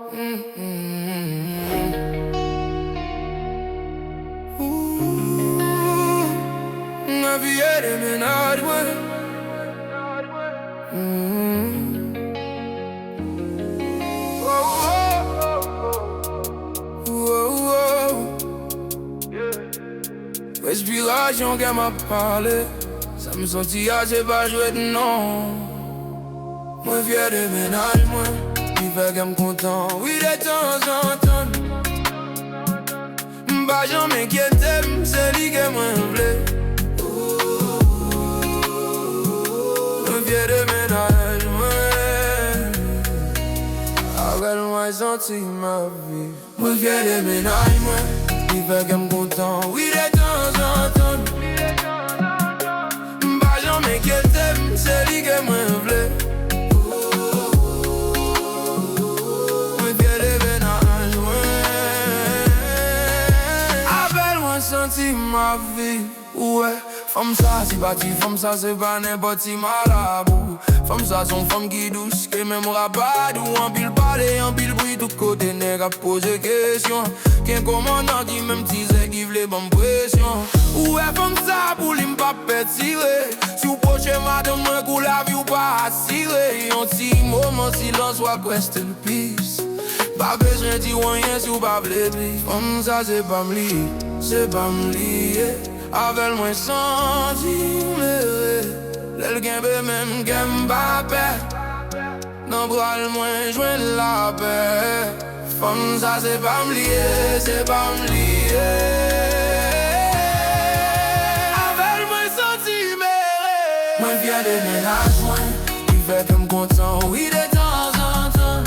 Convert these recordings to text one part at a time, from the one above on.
La vie est des ménages, ouais. Respiration qu'elle m'a parlé, ça me sentit assez pas jouer de non. Moi fier de ménage, moi, il fait qu'elle me content, oui de temps en temps. M'pas jamais m'inquiéter, c'est lui que moi voulais. Moi fier de ménage, moi, avec moi senti ma vie. Moi fier de ménage, moi, il fait qu'elle me content, oui de temps en temps. M'pas jamais m'inquiéter, c'est lui que moi voulais. Senti ma vie, ouais. Femme ça c'est bâti, femme ça c'est pas n'importe qui malabou. Femme ça son femme qui douce, qui même rabat. Ou en pile parler, en pile bruit, tout côté nèg a poser question. Qu'un commandant qui même disait qui voulait bonne pression. Ouais, femme ça pour lui m'pas tirer. Si vous prochez madame, moi pour la vie ou pas assuré. Un petit moment silence soit rest in peace. Pas besoin de dire rien si vous pas voulez. Femme ça c'est pas m'lier. C'est pas m'lier, avec moi senti l'elle gagne même qu'elle pas paix. Non bras le moins joindre la paix. Femme ça c'est pas m'lier, c'est pas m'lier. Avec moi senti moi fier de ménage, moi, il fait comme content, oui de temps en temps.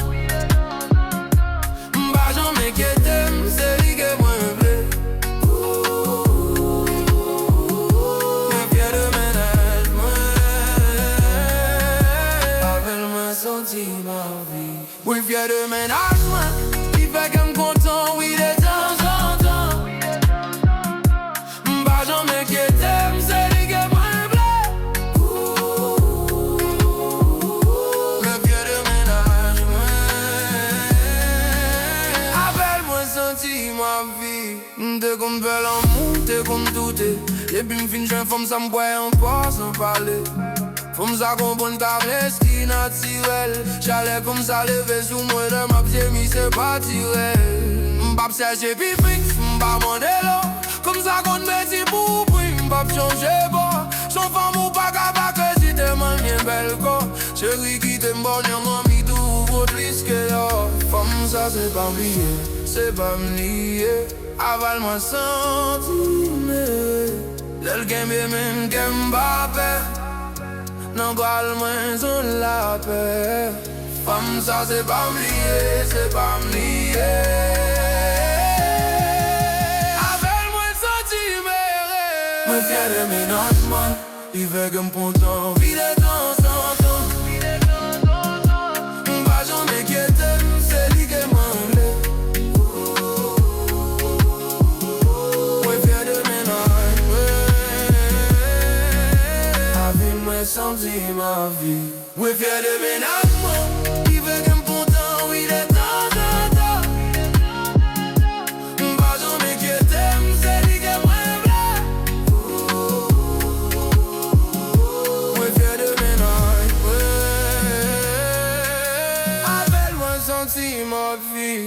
M'pas jamais m'inquiéter, c'est lui que moi voulais. Oui, fier de ménage, moi, il fait qu'elle me content, oui, de temps en temps. M'pas jamais m'inquiéter, c'est lui que moi voulais. Le fier de ménage, moi, appelle-moi senti ma vie. T'es comme belle amour, t'es comme tout est. Et puis m'fin jeune femme, ça m'boit en pas sans parler. Femme ça comprendre ta qui naturel. J'allais comme ça lever sous moi de ma pied, mi c'est pas tiré. M'pap chercher pipi, m'pap mander l'eau. Comme ça qu'on met si pour prix, m'pap changer pas. Son femme ou pas capable que si t'es mal bien belle quoi. Chérie qui t'aime bon, y'a moi mi tout votre risque yo. Femme ça c'est pas m'lier, c'est pas m'lier. Aval moi senti, l'elle gagne même qu'elle pas paix. Non, bras le moins sur la paix. Femme, ça c'est pas m'lier, c'est pas m'lier. Avec moi, senti mes moi fier de ménage, man. Il fait que m'content, vie de temps en temps. M'pas jamais m'inquiéter, c'est lui que moi voulais. Moi fier de ménage, avec moi senti ma vie. Oui, fier de ménage, moi, il veut qu'elle me content, oui, de temps en temps. M'pas jamais m'inquiéter, c'est lui que moi voulais. Oui, fier de ménage, ouais. Appelle-moi senti ma vie.